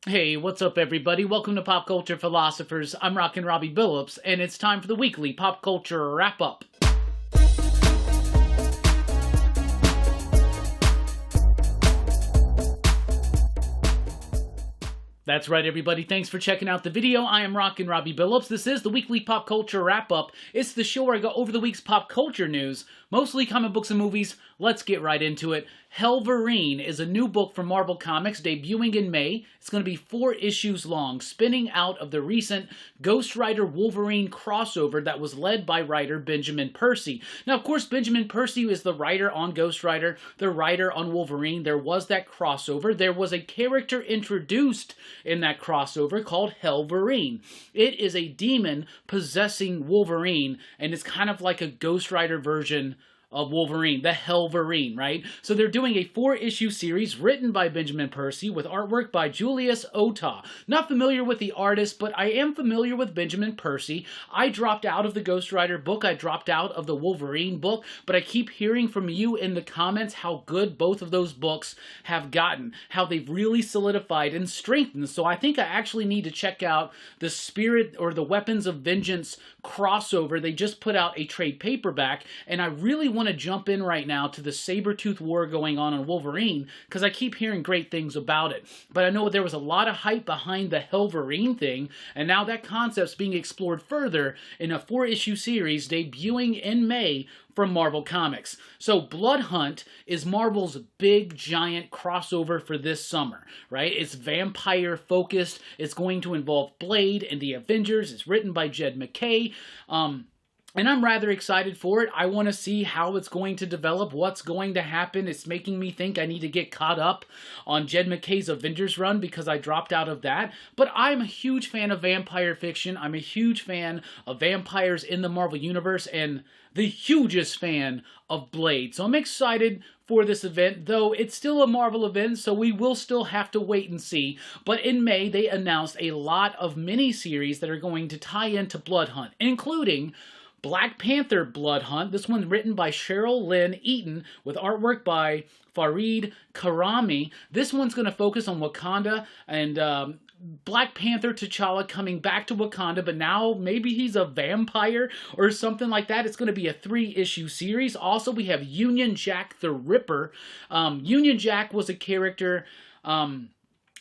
Hey, what's up, everybody? Welcome to Pop Culture Philosophers. I'm Rockin Robbie Billups, and it's time for the weekly pop culture wrap-up. That's right, everybody. Thanks for checking out the video. I am Rockin Robbie Billups. This is the weekly pop culture wrap-up. It's the show where I go over the week's pop culture news, mostly comic books and movies. Let's get right into it. Hellverine is a new book from Marvel Comics debuting in May. It's going to be 4 issues long, spinning out of the recent Ghost Rider Wolverine crossover that was led by writer Benjamin Percy. Now, of course, Benjamin Percy is the writer on Ghost Rider, the writer on Wolverine. There was that crossover. There was a character introduced in that crossover called Hellverine. It is a demon possessing Wolverine, and it's kind of like a Ghost Rider version of Wolverine, the Hellverine, right? So they're doing a 4-issue series written by Benjamin Percy with artwork by Julius Ota. Not familiar with the artist, but I am familiar with Benjamin Percy. I dropped out of the Ghost Rider book, I dropped out of the Wolverine book, but I keep hearing from you in the comments how good both of those books have gotten, how they've really solidified and strengthened. So I think I actually need to check out the Spirit or the Weapons of Vengeance crossover. They just put out a trade paperback, and I really want to jump in right now to the Sabretooth War going on Wolverine, because I keep hearing great things about it. But I know there was a lot of hype behind the Hellverine thing, and now that concept's being explored further in a 4-issue series debuting in May from Marvel Comics. So Blood Hunt is Marvel's big, giant crossover for this summer, right? It's vampire focused. It's going to involve Blade and the Avengers. It's written by Jed MacKay. And I'm rather excited for it. I want to see how it's going to develop, what's going to happen. It's making me think I need to get caught up on Jed MacKay's Avengers run because I dropped out of that. But I'm a huge fan of vampire fiction. I'm a huge fan of vampires in the Marvel Universe and the hugest fan of Blade. So I'm excited for this event, though it's still a Marvel event, so we will still have to wait and see. But in May, they announced a lot of miniseries that are going to tie into Blood Hunt, including Black Panther Blood Hunt. This one's written by Cheryl Lynn Eaton with artwork by Farid Karami. This one's going to focus on Wakanda and Black Panther T'Challa coming back to Wakanda, but now maybe he's a vampire or something like that. It's going to be a 3-issue series. Also, we have Union Jack the Ripper. Union Jack was a character...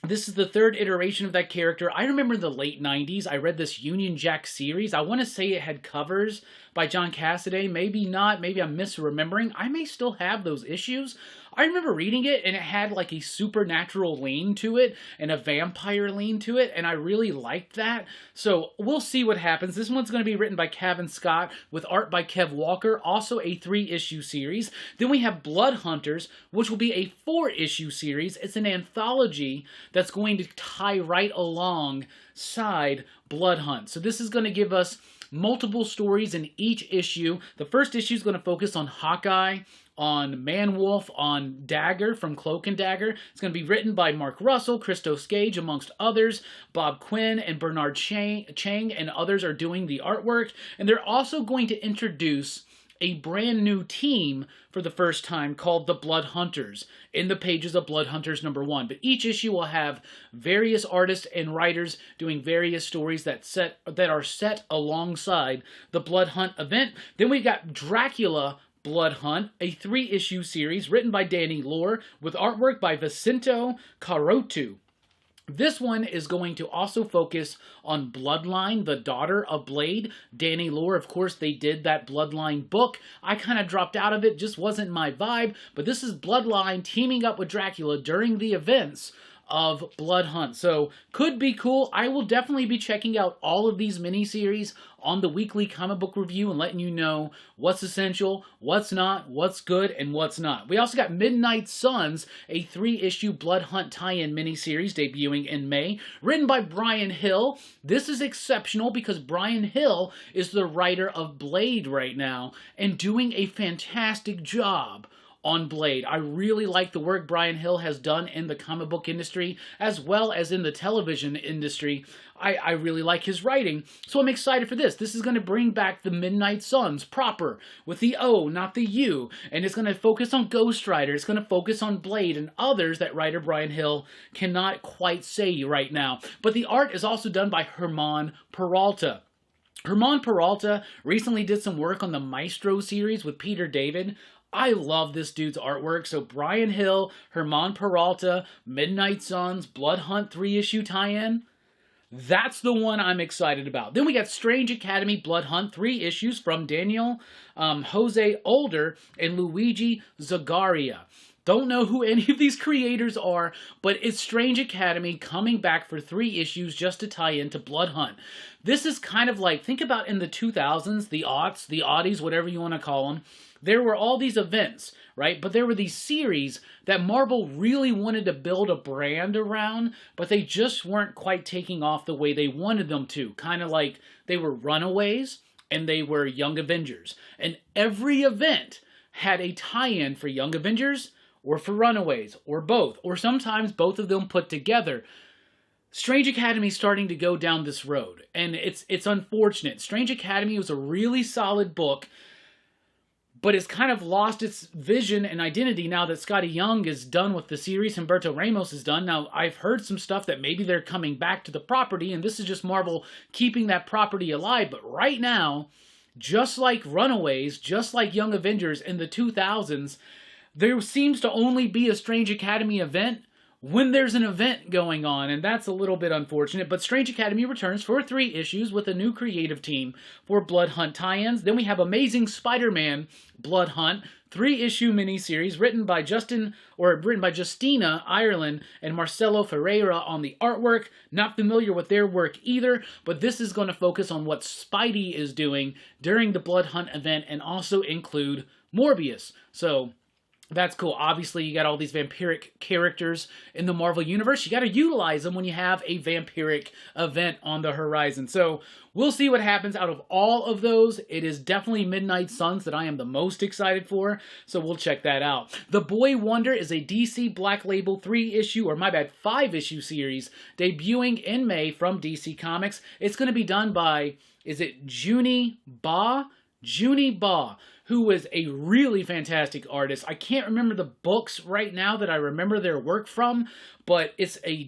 This is the 3rd iteration of that character. I remember in the late 90s, I read this Union Jack series. I want to say it had covers by John Cassaday. Maybe not. Maybe I'm misremembering. I may still have those issues. I remember reading it, and it had like a supernatural lean to it and a vampire lean to it, and I really liked that. So we'll see what happens. This one's going to be written by Kevin Scott with art by Kev Walker, also a 3-issue series. Then we have Blood Hunters, which will be a 4-issue series. It's an anthology that's going to tie right alongside Blood Hunt. So this is going to give us multiple stories in each issue. The first issue is going to focus on Hawkeye, on Man-Wolf, on Dagger from Cloak and Dagger. It's going to be written by Mark Russell, Christos Gage, amongst others. Bob Quinn and Bernard Chang and others are doing the artwork. And they're also going to introduce a brand new team for the first time called the Blood Hunters in the pages of Blood Hunters #1. But each issue will have various artists and writers doing various stories that are set alongside the Blood Hunt event. Then we got Dracula Blood Hunt, a 3-issue series written by Danny Lore with artwork by Vicento Carotu. This one is going to also focus on Bloodline, the daughter of Blade. Danny Lore, of course, they did that Bloodline book. I kind of dropped out of it, just wasn't my vibe. But this is Bloodline teaming up with Dracula during the events of Blood Hunt. So, could be cool. I will definitely be checking out all of these miniseries on the weekly comic book review and letting you know what's essential, what's not, what's good, and what's not. We also got Midnight Suns, a 3-issue Blood Hunt tie-in miniseries debuting in May, written by Brian Hill. This is exceptional because Brian Hill is the writer of Blade right now and doing a fantastic job on Blade. I really like the work Bryan Hill has done in the comic book industry as well as in the television industry. I really like his writing, so I'm excited for this. This is going to bring back the Midnight Suns proper, with the O, not the U, and it's going to focus on Ghost Rider, it's going to focus on Blade, and others that writer Bryan Hill cannot quite say right now. But the art is also done by Germán Peralta. Germán Peralta recently did some work on the Maestro series with Peter David. I love this dude's artwork. So Bryan Hill, Germán Peralta, Midnight Suns, Blood Hunt 3-issue tie-in. That's the one I'm excited about. Then we got Strange Academy Blood Hunt 3 issues from Daniel Jose Older and Luigi Zagaria. Don't know who any of these creators are, but it's Strange Academy coming back for 3 issues just to tie into Blood Hunt. This is kind of like, think about in the 2000s, the aughts, the oddies, whatever you want to call them. There were all these events, right? But there were these series that Marvel really wanted to build a brand around, but they just weren't quite taking off the way they wanted them to. Kind of like they were Runaways and they were Young Avengers. And every event had a tie-in for Young Avengers or for Runaways, or both, or sometimes both of them put together. Strange Academy is starting to go down this road, and it's unfortunate. Strange Academy was a really solid book, but it's kind of lost its vision and identity now that Scotty Young is done with the series, Humberto Ramos is done. Now, I've heard some stuff that maybe they're coming back to the property, and this is just Marvel keeping that property alive, but right now, just like Runaways, just like Young Avengers in the 2000s, there seems to only be a Strange Academy event when there's an event going on, and that's a little bit unfortunate. But Strange Academy returns for 3 issues with a new creative team for Blood Hunt tie-ins. Then we have Amazing Spider-Man Blood Hunt 3-issue miniseries written by Justina Ireland and Marcelo Ferreira on the artwork. Not familiar with their work either, but this is going to focus on what Spidey is doing during the Blood Hunt event and also include Morbius. So that's cool. Obviously, you got all these vampiric characters in the Marvel Universe. You got to utilize them when you have a vampiric event on the horizon. So we'll see what happens out of all of those. It is definitely Midnight Suns that I am the most excited for, so we'll check that out. The Boy Wonder is a DC Black Label 5-issue series debuting in May from DC Comics. It's going to be done by, is it Juni Ba? Juni Ba, who is a really fantastic artist. I can't remember the books right now that I remember their work from, but it's a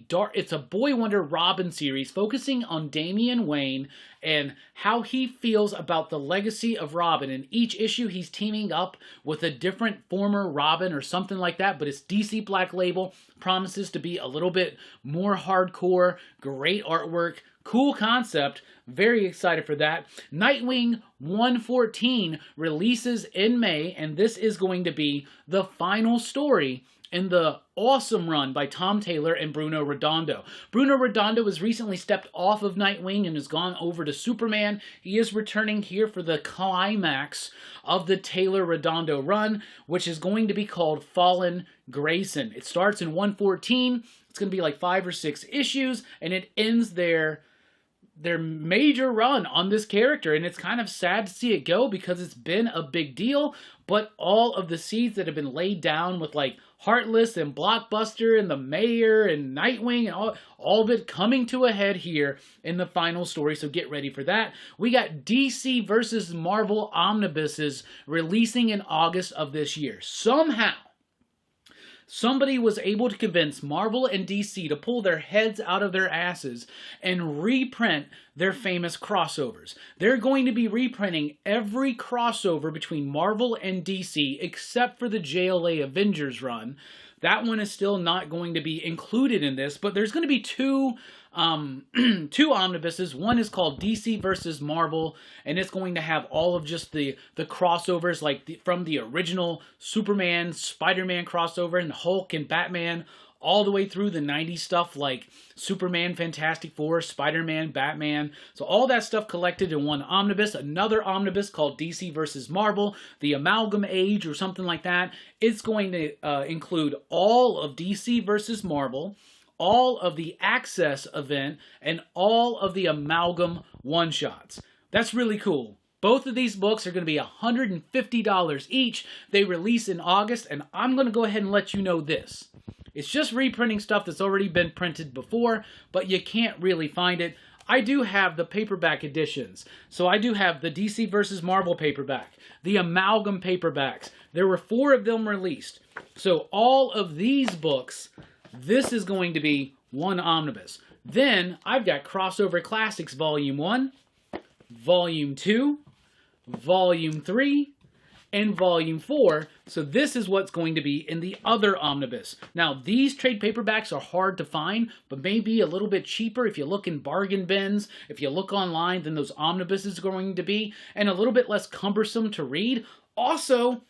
Boy Wonder Robin series focusing on Damian Wayne and how he feels about the legacy of Robin. In each issue, he's teaming up with a different former Robin or something like that, but it's DC Black Label, promises to be a little bit more hardcore, great artwork, cool concept. Very excited for that. Nightwing 114 releases in May, and this is going to be the final story in the awesome run by Tom Taylor and Bruno Redondo. Bruno Redondo has recently stepped off of Nightwing and has gone over to Superman. He is returning here for the climax of the Taylor Redondo run, which is going to be called Fallen Grayson. It starts in 114. It's going to be like 5 or 6 issues, and it ends their major run on this character, and it's kind of sad to see it go because it's been a big deal, but all of the seeds that have been laid down with like Heartless and Blockbuster and the Mayor and Nightwing and all of it coming to a head here in the final story, so get ready for that. We got DC versus Marvel omnibuses releasing in August of this year. Somehow, somebody was able to convince Marvel and DC to pull their heads out of their asses and reprint their famous crossovers. They're going to be reprinting every crossover between Marvel and DC except for the JLA Avengers run. That one is still not going to be included in this, but there's going to be two omnibuses. One is called DC versus Marvel, and it's going to have all of just the crossovers, like from the original Superman, Spider-Man crossover, and Hulk and Batman, all the way through the 90s stuff like Superman, Fantastic Four, Spider-Man, Batman. So all that stuff collected in one omnibus. Another omnibus called DC versus Marvel, the Amalgam Age or something like that. It's going to include all of DC versus Marvel, all of the Access event, and all of the Amalgam one-shots. That's really cool. Both of these books are going to be $150 each. They release in August, and I'm going to go ahead and let you know this. It's just reprinting stuff that's already been printed before, but you can't really find it. I do have the paperback editions. So I do have the DC vs. Marvel paperback, the Amalgam paperbacks. There were 4 of them released. So all of these books, this is going to be one omnibus. Then I've got Crossover Classics Volume 1, Volume 2, Volume 3, and Volume 4. So this is what's going to be in the other omnibus. Now, these trade paperbacks are hard to find, but maybe a little bit cheaper if you look in bargain bins, if you look online, than those omnibuses are going to be, and a little bit less cumbersome to read. Also,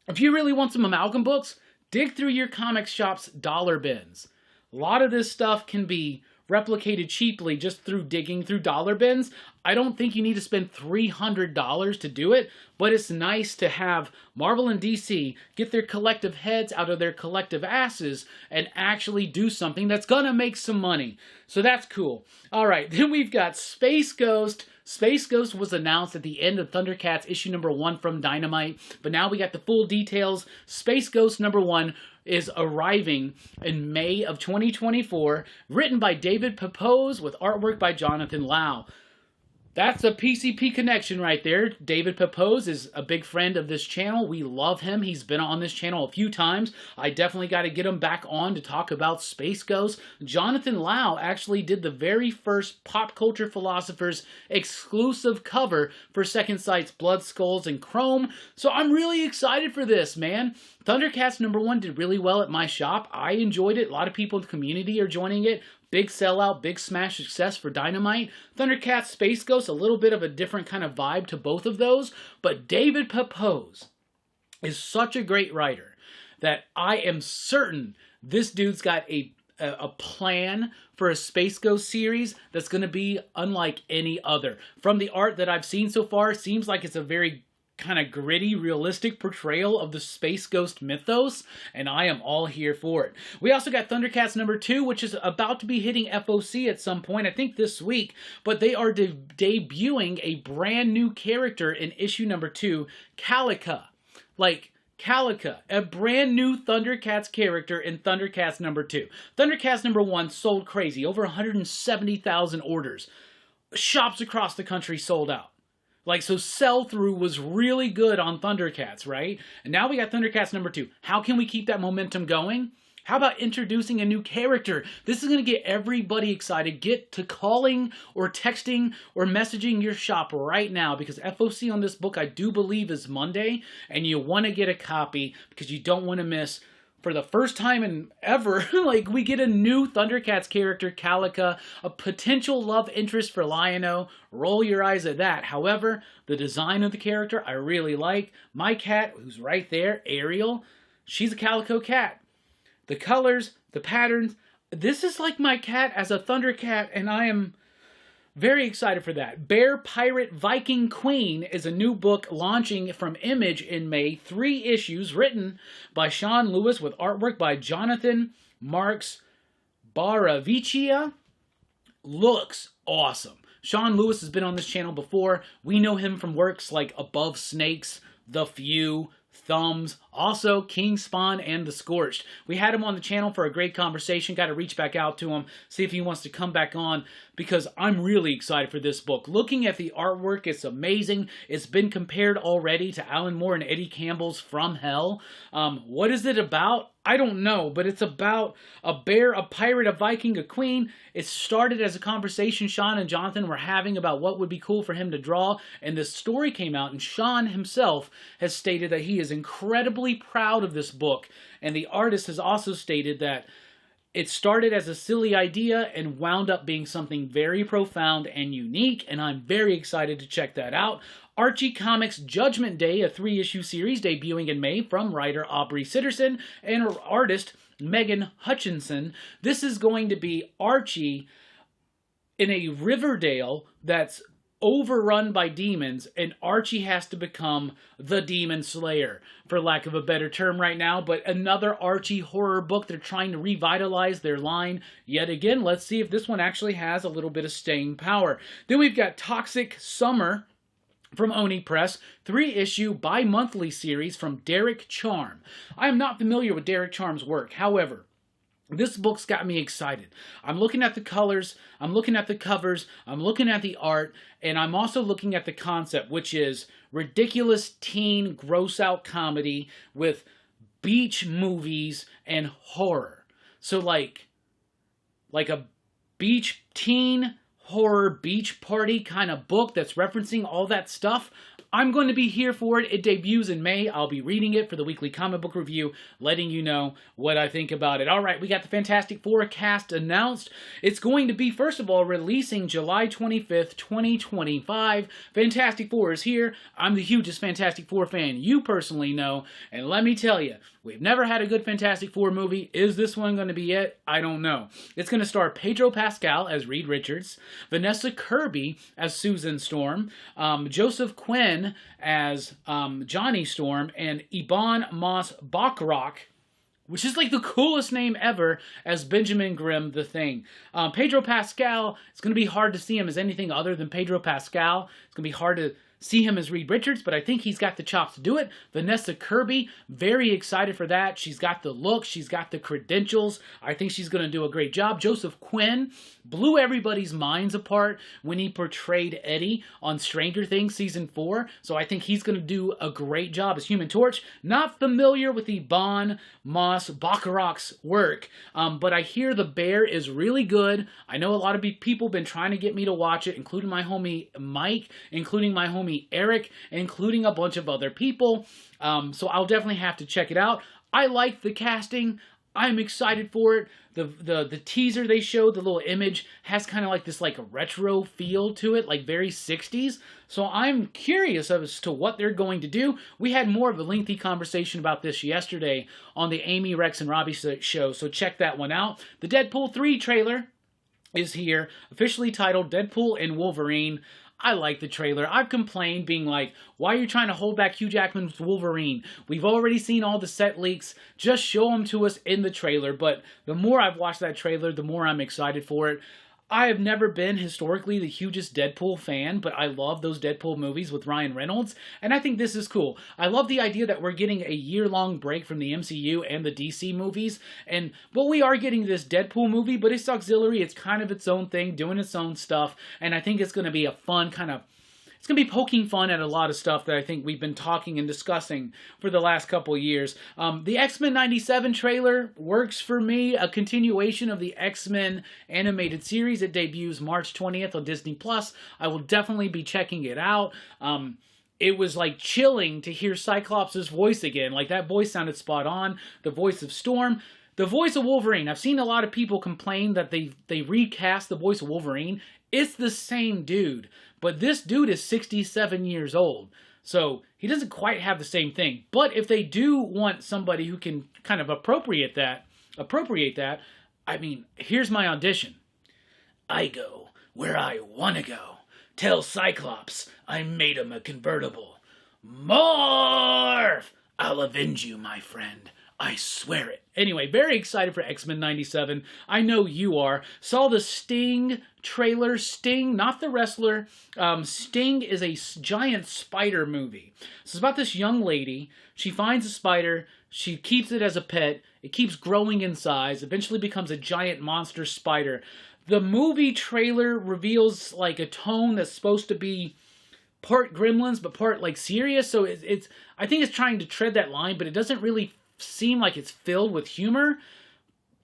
if you really want some Amalgam books, dig through your comic shop's dollar bins. A lot of this stuff can be replicated cheaply just through digging through dollar bins. I don't think you need to spend $300 to do it, but it's nice to have Marvel and DC get their collective heads out of their collective asses and actually do something that's gonna make some money. So that's cool. All right, then we've got Space Ghost. Space Ghost was announced at the end of Thundercats issue number 1 from Dynamite, but now we got the full details. Space Ghost number 1 is arriving in May of 2024, written by David Pepose with artwork by Jonathan Lau. That's a PCP connection right there. David Pepose is a big friend of this channel. We love him. He's been on this channel a few times. I definitely got to get him back on to talk about Space Ghost. Jonathan Lau actually did the very first Pop Culture Philosophers exclusive cover for Second Sight's Blood, Skulls, and Chrome. So I'm really excited for this, man. Thundercats number 1 did really well at my shop. I enjoyed it. A lot of people in the community are joining it. Big sellout, big smash success for Dynamite. Thundercats, Space Ghost, a little bit of a different kind of vibe to both of those. But David Pepose is such a great writer that I am certain this dude's got a plan for a Space Ghost series that's going to be unlike any other. From the art that I've seen so far, it seems like it's a very kind of gritty, realistic portrayal of the Space Ghost mythos, and I am all here for it. We also got Thundercats number 2, which is about to be hitting FOC at some point, I think this week, but they are debuting a brand new character in issue number 2, Calica. Like, Calica, a brand new Thundercats character in Thundercats number 2. Thundercats number 1 sold crazy, over 170,000 orders. Shops across the country sold out. Like, so sell-through was really good on Thundercats, right? And now we got Thundercats number 2. How can we keep that momentum going? How about introducing a new character? This is going to get everybody excited. Get to calling or texting or messaging your shop right now, because FOC on this book, I do believe, is Monday, and you want to get a copy because you don't want to miss. For the first time in ever, like, we get a new Thundercats character, Calica, a potential love interest for Lion-O. Roll your eyes at that. However, the design of the character I really like. My cat, who's right there, Ariel, she's a calico cat. The colors, the patterns, this is like my cat as a Thundercat, and I am very excited for that. Bear Pirate Viking Queen is a new book launching from Image in May. 3 issues written by Sean Lewis with artwork by Jonathan Marks Baravicia. Looks awesome. Sean Lewis has been on this channel before. We know him from works like Above Snakes, The Few, Thumbs, also King Spawn and The Scorched. We had him on the channel for a great conversation. Got to reach back out to him, see if he wants to come back on, because I'm really excited for this book. Looking at the artwork, it's amazing. It's been compared already to Alan Moore and Eddie Campbell's From Hell. What is it about? I don't know, but it's about a bear, a pirate, a Viking, a queen. It started as a conversation Sean and Jonathan were having about what would be cool for him to draw, and this story came out, and Sean himself has stated that he is incredibly proud of this book, and the artist has also stated that it started as a silly idea and wound up being something very profound and unique, and I'm very excited to check that out. Archie Comics Judgment Day, a 3-issue series debuting in May from writer Aubrey Sitterson and artist Megan Hutchinson. This is going to be Archie in a Riverdale that's overrun by demons, and Archie has to become the Demon Slayer, for lack of a better term right now, but another Archie horror book. They're trying to revitalize their line yet again. Let's see if this one actually has a little bit of staying power. Then we've got Toxic Summer from Oni Press, 3-issue bi-monthly series from Derek Charm. I am not familiar with Derek Charm's work. However, this book's got me excited. I'm looking at the colors, I'm looking at the covers, I'm looking at the art, and I'm also looking at the concept, which is ridiculous teen gross-out comedy with beach movies and horror. So like a beach teen horror beach party kind of book that's referencing all that stuff. I'm going to be here for it. It debuts in May. I'll be reading it for the weekly comic book review, letting you know what I think about it. All right, we got the Fantastic Four cast announced. It's going to be, first of all, releasing July 25th, 2025. Fantastic Four is here. I'm the hugest Fantastic Four fan you personally know, and let me tell you, we've never had a good Fantastic Four movie. Is this one going to be it? I don't know. It's going to star Pedro Pascal as Reed Richards, Vanessa Kirby as Susan Storm, Joseph Quinn as Johnny Storm, and Ebon Moss-Bachrach, which is like the coolest name ever, as Benjamin Grimm the Thing. Pedro Pascal, it's going to be hard to see him as anything other than Pedro Pascal. It's going to be hard to see him as Reed Richards, but I think he's got the chops to do it. Vanessa Kirby, very excited for that. She's got the look, she's got the credentials. I think she's going to do a great job. Joseph Quinn blew everybody's minds apart when he portrayed Eddie on Stranger Things Season 4, so I think he's going to do a great job as Human Torch. Not familiar with Ebon Moss-Bachrach's work, but I hear The Bear is really good. I know a lot of people have been trying to get me to watch it, including my homie Mike, including my homie Eric, including a bunch of other people. So I'll definitely have to check it out. I like the casting. I'm excited for it. The teaser they showed, the little image, has kind of like this like a retro feel to it, like very 60s. So I'm curious as to what they're going to do. We had more of a lengthy conversation about this yesterday on the Amy, Rex, and Robbie show, so check that one out. The Deadpool 3 trailer is here, officially titled Deadpool and Wolverine. I like the trailer. I've complained, being like, why are you trying to hold back Hugh Jackman's Wolverine? We've already seen all the set leaks. Just show them to us in the trailer. But the more I've watched that trailer, the more I'm excited for it. I have never been historically the hugest Deadpool fan, but I love those Deadpool movies with Ryan Reynolds, and I think this is cool. I love the idea that we're getting a year-long break from the MCU and the DC movies, but we are getting this Deadpool movie, but it's auxiliary, it's kind of its own thing, doing its own stuff, and I think it's going to be a fun kind of... It's going to be poking fun at a lot of stuff that I think we've been talking and discussing for the last couple of years. The X-Men 97 trailer works for me. A continuation of the X-Men animated series. It debuts March 20th on Disney+. I will definitely be checking it out. It was like chilling to hear Cyclops' voice again. Like that voice sounded spot on. The voice of Storm. The voice of Wolverine. I've seen a lot of people complain that they recast the voice of Wolverine. It's the same dude. But this dude is 67 years old, so he doesn't quite have the same thing. But if they do want somebody who can kind of appropriate that, I mean, here's my audition. I go where I want to go. Tell Cyclops I made him a convertible. Morph! I'll avenge you, my friend. I swear it. Anyway, very excited for X-Men 97. I know you are. Saw the Sting trailer. Sting, not the wrestler. Sting is a giant spider movie. So it's about this young lady. She finds a spider. She keeps it as a pet. It keeps growing in size. Eventually becomes a giant monster spider. The movie trailer reveals like a tone that's supposed to be part Gremlins, but part like serious. So it's I think it's trying to tread that line, but it doesn't really seem like it's filled with humor.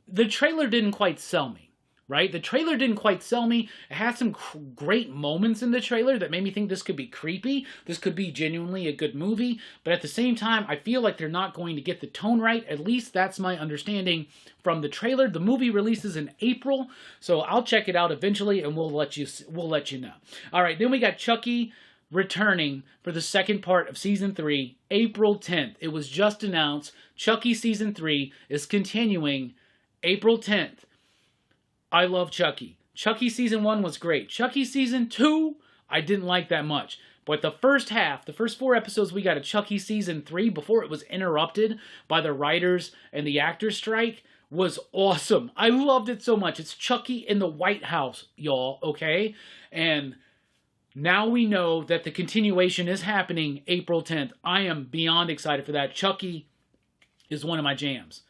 The trailer didn't quite sell me, right? The trailer didn't quite sell me. It had some great moments in the trailer that made me think this could be creepy. This could be genuinely a good movie. But at the same time, I feel like they're not going to get the tone right. At least that's my understanding from the trailer. The movie releases in April, so I'll check it out eventually, and we'll let you know. All right, then we got Chucky returning for the second part of Season 3, April 10th. It was just announced. Chucky Season 3 is continuing April 10th. I love Chucky. Chucky Season 1 was great. Chucky Season 2, I didn't like that much. But the first half, the first 4 episodes we got of Chucky Season 3, before it was interrupted by the writers and the actors strike, was awesome. I loved it so much. It's Chucky in the White House, y'all, okay? And Now we know that the continuation is happening April 10th. I am beyond excited for that. Chucky is one of my jams.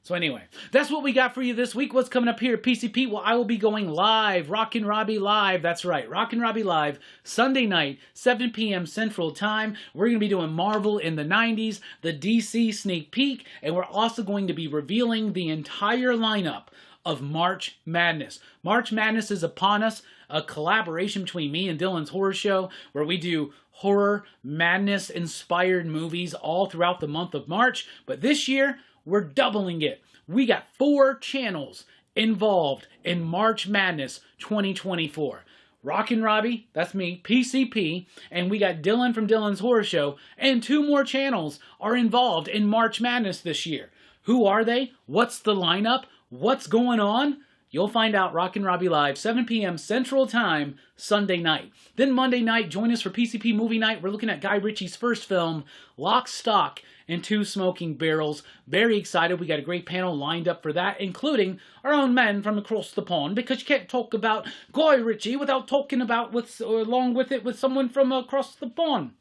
So anyway, that's what we got for you this week. What's coming up here at PCP? Well, I will be going live, Rockin Robbie Live. That's right, Rockin Robbie Live, Sunday night, 7 p.m. Central Time. We're going to be doing Marvel in the 90s, the DC sneak peek, and we're also going to be revealing the entire lineup of March Madness. March Madness is upon us, a collaboration between me and Dylan's Horror Show, where we do horror, madness-inspired movies all throughout the month of March. But this year, we're doubling it. We got 4 channels involved in March Madness 2024. Rockin Robbie, that's me, PCP, and we got Dylan from Dylan's Horror Show, and 2 more channels are involved in March Madness this year. Who are they? What's the lineup? What's going on? You'll find out Rockin Robbie Live, 7 p.m. Central Time, Sunday night. Then Monday night, join us for PCP Movie Night. We're looking at Guy Ritchie's first film, Lock, Stock, and Two Smoking Barrels. Very excited. We got a great panel lined up for that, including our own men from across the pond, because you can't talk about Guy Ritchie without talking about along with it with someone from across the pond.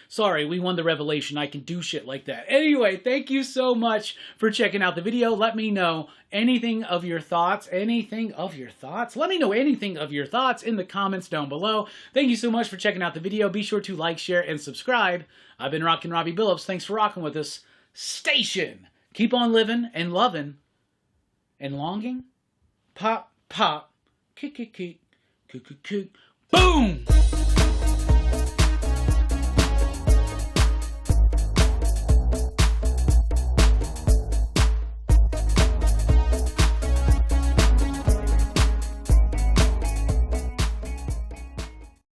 Sorry, we won the revelation. I can do shit like that. Anyway, thank you so much for checking out the video. Let me know anything of your thoughts. Let me know anything of your thoughts in the comments down below. Thank you so much for checking out the video. Be sure to like, share, and subscribe. I've been Rockin Robbie Billups. Thanks for rocking with us. Station. Keep on living and loving and longing. Pop, pop. Kick, kick, kick. Kick, kick, kick. Boom!